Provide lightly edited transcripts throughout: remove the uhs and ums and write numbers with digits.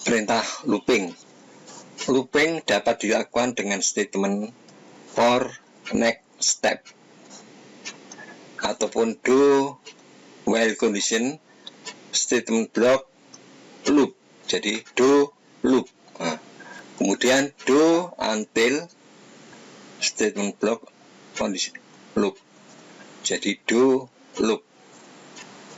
Perintah looping. Looping dapat dilakukan dengan statement for next step ataupun do while condition, statement block, loop. Jadi do loop. Nah, kemudian do until, statement block, condition, loop. Jadi do loop.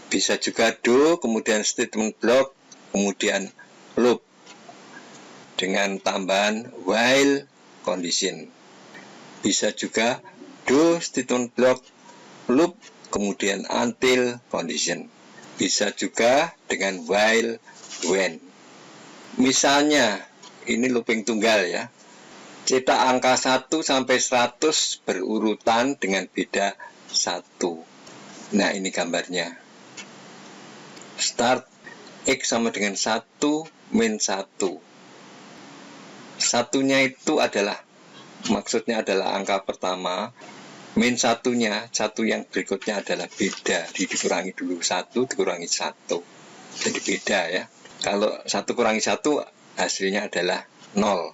Bisa juga do kemudian statement block kemudian loop dengan tambahan while condition. Bisa juga do statement block loop kemudian until condition. Bisa juga dengan while when. Misalnya ini looping tunggal ya. Cetak angka 1 sampai 100 berurutan dengan beda 1. Nah, ini gambarnya. Start X sama dengan 1 min 1. Satunya itu adalah, maksudnya adalah angka pertama, min satunya, satu yang berikutnya adalah beda, dikurangi dulu 1 dikurangi 1, jadi beda ya. Kalau 1 kurangi 1 hasilnya adalah 0.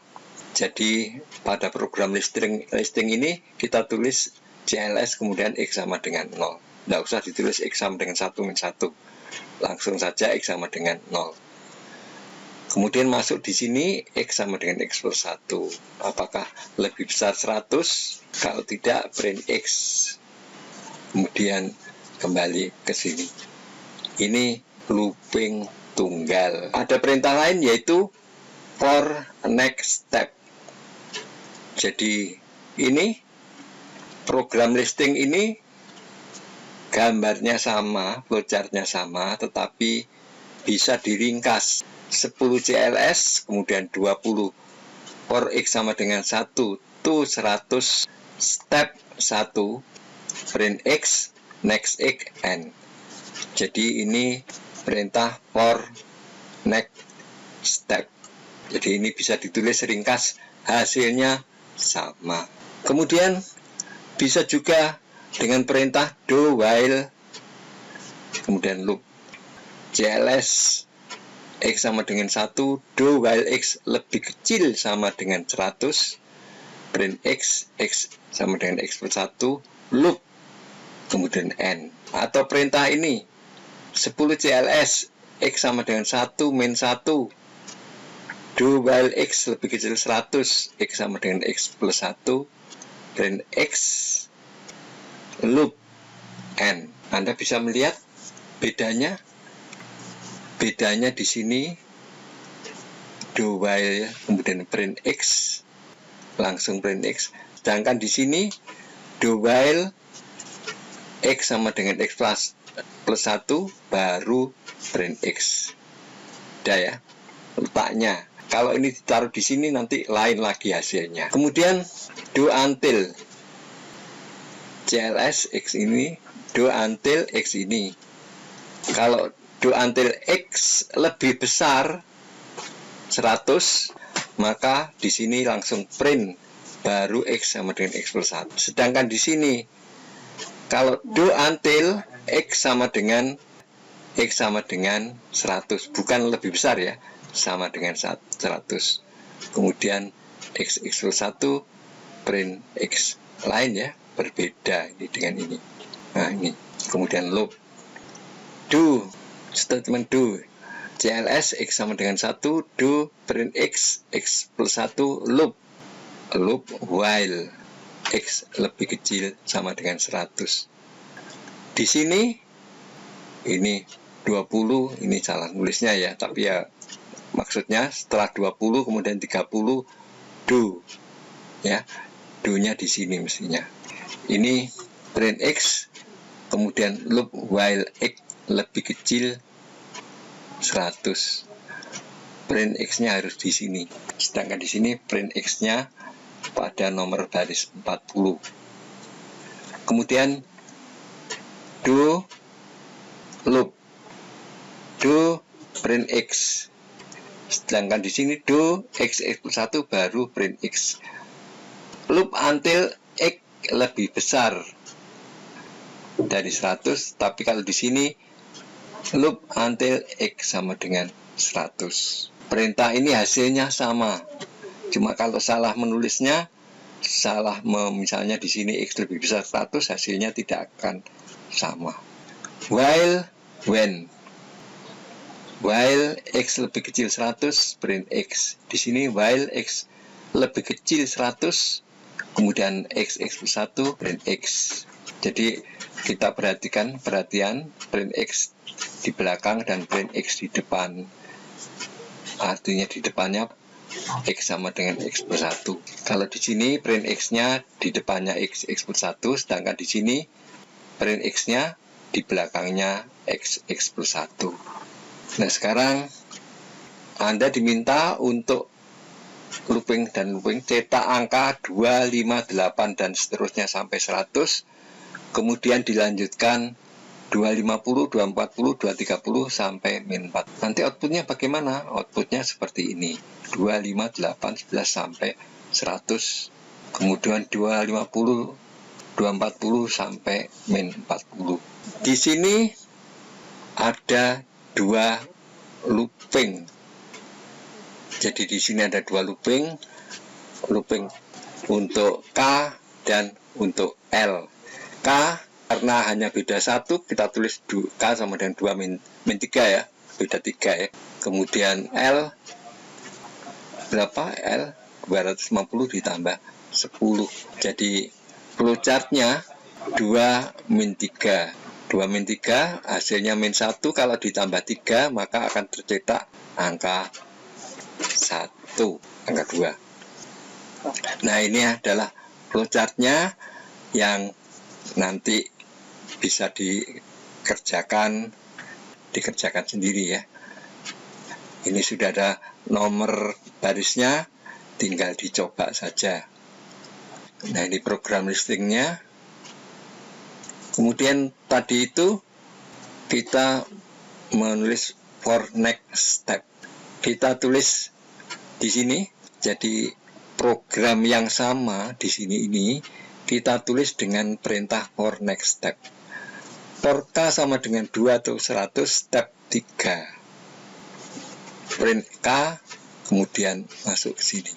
Jadi pada program listing ini kita tulis CLS kemudian X sama dengan 0. Tidak usah ditulis X sama dengan 1 min 1, langsung saja X sama dengan 0. Kemudian masuk di sini X sama dengan X plus 1. Apakah lebih besar 100? Kalau tidak, print X. Kemudian kembali ke sini. Ini looping tunggal. Ada perintah lain yaitu for next step. Jadi ini program listing ini gambarnya sama, flowchartnya sama, tetapi bisa diringkas. 10 CLS, kemudian 20 for X sama dengan 1 to 100, step 1, print X, next X, N. Jadi ini perintah for next step. Jadi ini bisa ditulis ringkas, hasilnya sama. Kemudian bisa juga dengan perintah do while kemudian loop. CLS X sama dengan 1, do while X lebih kecil sama dengan 100, print X, X sama dengan X plus 1, loop, kemudian N. Atau perintah ini, 10 CLS, X sama dengan 1 min 1, do while X lebih kecil 100, X sama dengan X plus 1, print X, loop, N. Anda bisa melihat bedanya. Bedanya di sini do while kemudian print X, langsung print X. Sedangkan di sini do while X sama dengan X plus 1 baru print X. Udah ya letaknya. Kalau ini ditaruh di sini nanti lain lagi hasilnya. Kemudian do until CLS X ini, do until X ini. Kalau do until X lebih besar 100, maka di sini langsung print baru X sama dengan X plus 1. Sedangkan di sini kalau do until X sama dengan 100, bukan lebih besar ya, sama dengan 100. Kemudian X plus 1 print X lain ya, berbeda ini dengan ini. Nah, ini. Kemudian loop. Do statement do CLS X sama dengan 1, do print X, X plus 1, loop while X lebih kecil sama dengan 100. Di sini ini 20, ini salah nulisnya ya, tapi ya maksudnya setelah 20 kemudian 30 do ya, do nya di sini mestinya. Ini print X kemudian loop while X lebih kecil 100, print X-nya harus di sini. Sedangkan di sini print X-nya pada nomor baris 40. Kemudian do loop, do print X. Sedangkan di sini do X plus 1 baru print X. Loop until X lebih besar dari 100, tapi kalau di sini loop until X sama dengan 100. perintah ini hasilnya sama. Cuma kalau salah menulisnya, salah misalnya di sini X lebih besar 100, hasilnya tidak akan sama. While, when. While X lebih kecil 100, print X. Di sini while X lebih kecil 100, kemudian X plus 1, print X. Jadi kita perhatian print X di belakang dan print X di depan. Artinya di depannya X sama dengan X plus 1. Kalau di sini print X-nya di depannya X plus 1, sedangkan di sini print X-nya di belakangnya X plus 1. Nah, sekarang Anda diminta untuk looping dan looping cetak angka 2, 5, 8 dan seterusnya sampai 100. Kemudian dilanjutkan 250, 240, 230 sampai min 4. Nanti outputnya bagaimana? Outputnya seperti ini. 2, 5, 8, 11 sampai 100. Kemudian 250, 240 sampai min 40. Di sini ada 2 looping. Jadi di sini ada 2 looping untuk K dan untuk L. K karena hanya beda 1, kita tulis K sama dengan 2 min 3 ya, beda 3 ya. Kemudian L berapa? L 250 ditambah 10. Jadi flowchartnya 2 min 3. 2 min 3 hasilnya min 1, kalau ditambah 3 maka akan tercetak angka 1, angka 2. Nah, ini adalah flowchartnya yang nanti bisa dikerjakan sendiri ya. Ini sudah ada nomor barisnya, tinggal dicoba saja. Nah, ini program listingnya. Kemudian tadi itu kita menulis for next step. Kita tulis di sini. Jadi program yang sama di sini ini kita tulis dengan perintah for next step. For K sama dengan 2 atau 100, step 3. Print K, kemudian masuk ke sini.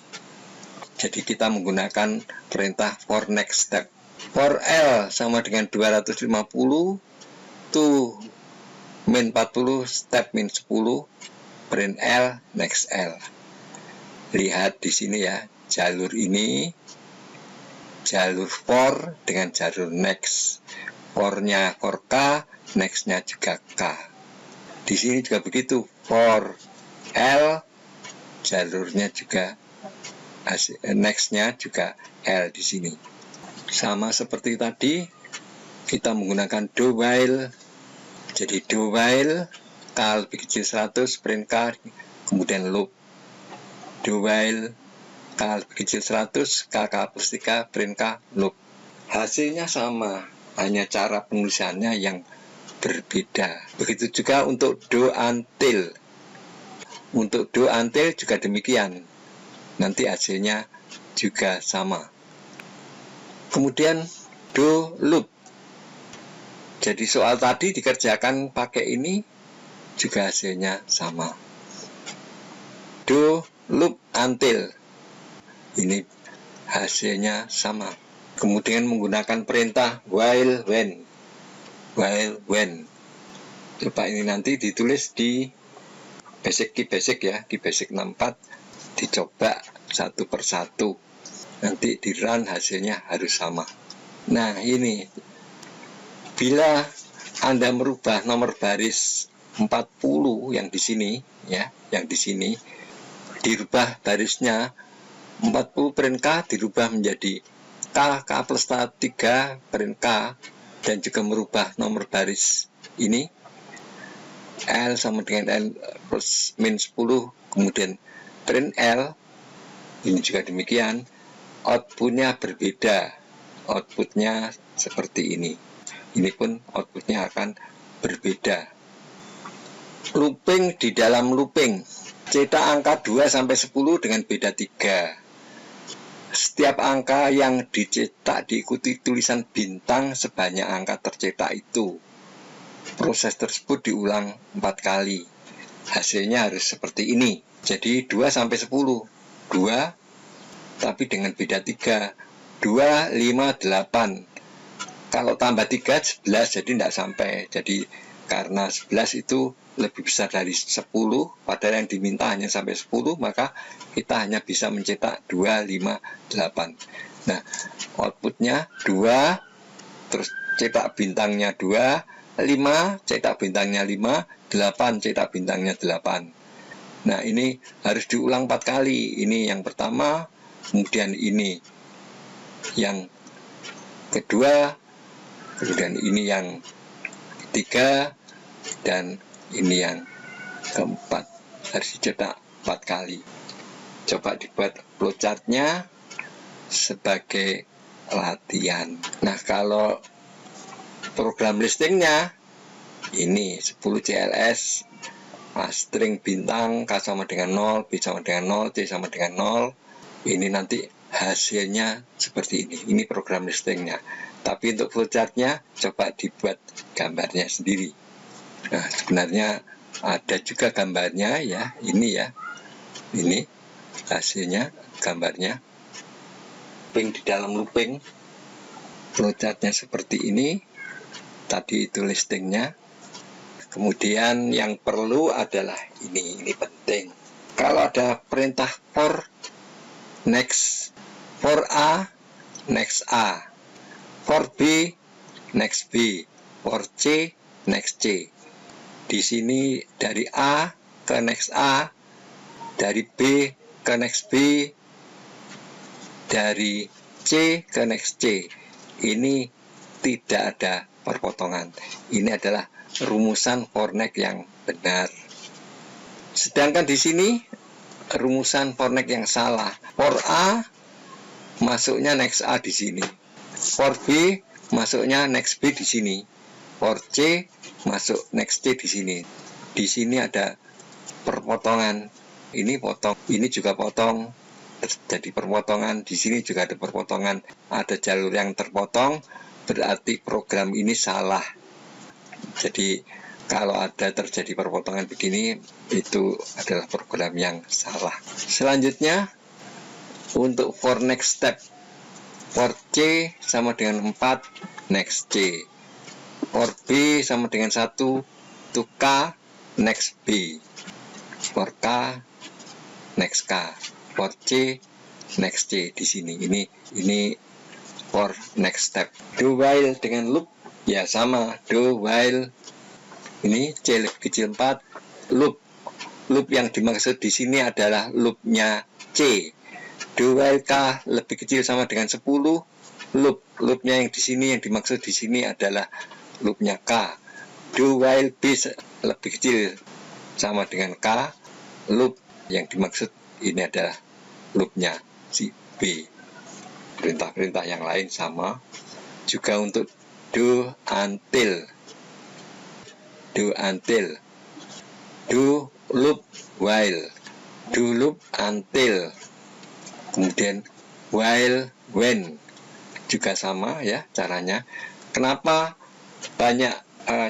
Jadi kita menggunakan perintah for next step. For L sama dengan 250, to min 40, step min 10, print L, next L. Lihat di sini ya, jalur ini jalur for dengan jalur next. For-nya for K, next-nya juga K. Di sini juga begitu, for L, jalurnya juga next-nya juga L di sini. Sama seperti tadi, kita menggunakan do while. Jadi do while K lebih kecil 100, print K, kemudian loop. Do while K lebih kecil 100, KK plus 3, print K, loop. Hasilnya sama, hanya cara penulisannya yang berbeda. Begitu juga untuk do until. Untuk do until juga demikian. Nanti hasilnya juga sama. Kemudian do loop. Jadi soal tadi dikerjakan pakai ini juga hasilnya sama. Do loop until. Ini hasilnya sama. Kemudian menggunakan perintah while when. Coba ini nanti ditulis di key basic ya, key basic 64, dicoba satu persatu. Nanti di run hasilnya harus sama. Nah, ini bila Anda merubah nomor baris 40 yang di sini ya, yang di sini dirubah barisnya 40 print K dirubah menjadi K plus 3 print K, dan juga merubah nomor baris ini L sama dengan L plus min 10, kemudian print L, ini juga demikian, outputnya berbeda, outputnya seperti ini. Ini pun outputnya akan berbeda. Looping di dalam looping, cetak angka 2 sampai 10 dengan beda 3. Setiap angka yang dicetak diikuti tulisan bintang sebanyak angka tercetak itu. Proses tersebut diulang 4 kali. Hasilnya harus seperti ini. Jadi 2 sampai 10. 2 tapi dengan beda 3. 2, 5, 8. Kalau tambah 3, 11, jadi tidak sampai. Jadi karena 11 itu lebih besar dari 10, padahal yang diminta hanya sampai 10, maka kita hanya bisa mencetak 2, 5, 8. Nah, outputnya 2, terus cetak bintangnya 2, 5, cetak bintangnya 5, 8, cetak bintangnya 8. Nah, ini harus diulang 4 kali. Ini yang pertama, kemudian ini yang kedua, kemudian ini yang ketiga, dan ini yang keempat. Harus dicetak 4 kali. Coba dibuat flowchartnya sebagai latihan. Nah, kalau program listingnya ini 10 CLS, string bintang K sama dengan 0, B sama dengan 0, C sama dengan 0. Ini nanti hasilnya seperti ini. Ini program listingnya. Tapi untuk flowchartnya coba dibuat gambarnya sendiri. Nah, sebenarnya ada juga gambarnya ya. Ini ya. Ini hasilnya, gambarnya. Looping di dalam looping. Flowchartnya seperti ini. Tadi itu listingnya. Kemudian yang perlu adalah ini penting. Kalau ada perintah for next, for A next A, for B next B, for C next C. Di sini dari A ke next A, dari B ke next B, dari C ke next C. Ini tidak ada perpotongan. Ini adalah rumusan for next yang benar. Sedangkan di sini rumusan for next yang salah. For A masuknya next A di sini. For B masuknya next B di sini. For C masuk next C di sini. Di sini ada perpotongan. Ini potong, ini juga potong. Terjadi perpotongan. Di sini juga ada perpotongan. Ada jalur yang terpotong. Berarti program ini salah. Jadi kalau ada terjadi perpotongan begini, itu adalah program yang salah. Selanjutnya untuk for next step, for C sama dengan 4, next C. For B sama dengan 1, to K, next B. For K, next K. For C, next C. Di sini ini for next step. Do while dengan loop ya sama. Do while ini C lebih kecil 4, loop yang dimaksud di sini adalah loopnya C. Do while K lebih kecil sama dengan 10, loopnya yang di sini, yang dimaksud di sini adalah loopnya K. Do while B lebih kecil sama dengan K, loop yang dimaksud ini adalah loopnya si B. Perintah-perintah yang lain sama. Juga untuk do until, do loop while, do loop until, kemudian while when juga sama ya caranya. Kenapa banyak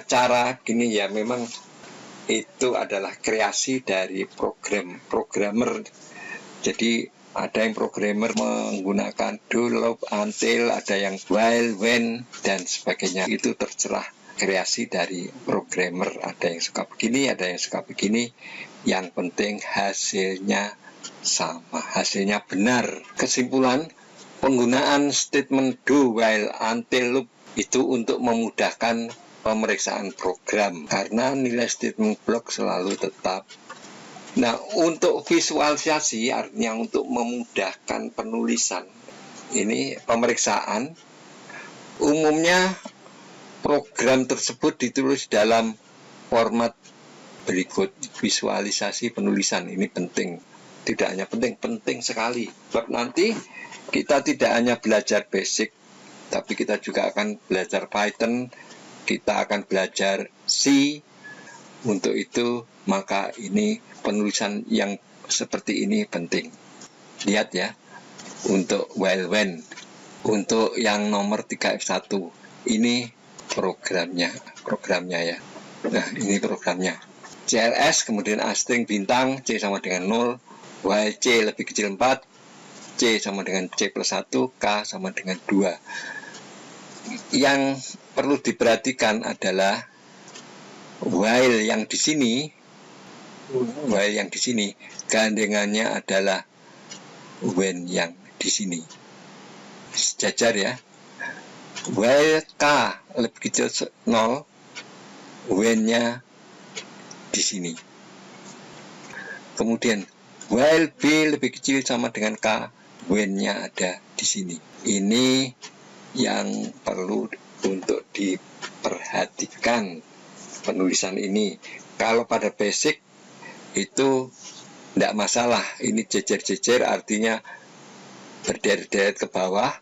cara gini ya? Memang itu adalah kreasi dari programmer. Jadi ada yang programmer menggunakan do, loop, until, ada yang while, when, dan sebagainya. Itu terserah kreasi dari programmer. Ada yang suka begini, ada yang suka begini. Yang penting hasilnya sama, hasilnya benar. Kesimpulan, penggunaan statement do, while, until, loop itu untuk memudahkan pemeriksaan program, karena nilai statement block selalu tetap. Nah, untuk visualisasi, artinya untuk memudahkan penulisan, ini pemeriksaan, umumnya program tersebut ditulis dalam format berikut. Visualisasi penulisan ini penting. Tidak hanya penting, penting sekali. Sebab nanti kita tidak hanya belajar basic, tapi kita juga akan belajar Python, kita akan belajar C. Untuk itu, maka ini penulisan yang seperti ini penting. Lihat ya, untuk while when, untuk yang nomor 3F1, ini programnya ya. Nah, ini programnya. CLS, kemudian A string bintang, C sama dengan 0, while C lebih kecil 4, C sama dengan C plus 1, K sama dengan 2. Yang perlu diperhatikan adalah while yang di sini, gandengannya adalah when yang di sini. Sejajar ya. While K lebih kecil 0, when-nya di sini. Kemudian while B lebih kecil sama dengan K, when-nya ada di sini. Ini yang perlu untuk diperhatikan penulisan ini. Kalau pada basic itu tidak masalah, ini jejer-jejer artinya berderet-deret ke bawah,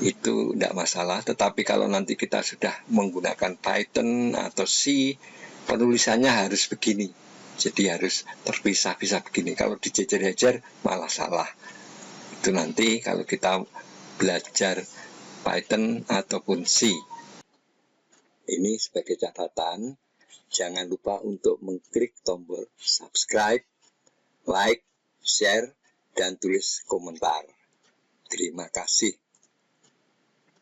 itu tidak masalah. Tetapi kalau nanti kita sudah menggunakan Python atau C, penulisannya harus begini, jadi harus terpisah-pisah begini. Kalau dijejer-jejer malah salah. Itu nanti kalau kita belajar Python ataupun C. Ini sebagai catatan, jangan lupa untuk mengklik tombol subscribe, like, share, dan tulis komentar. Terima kasih.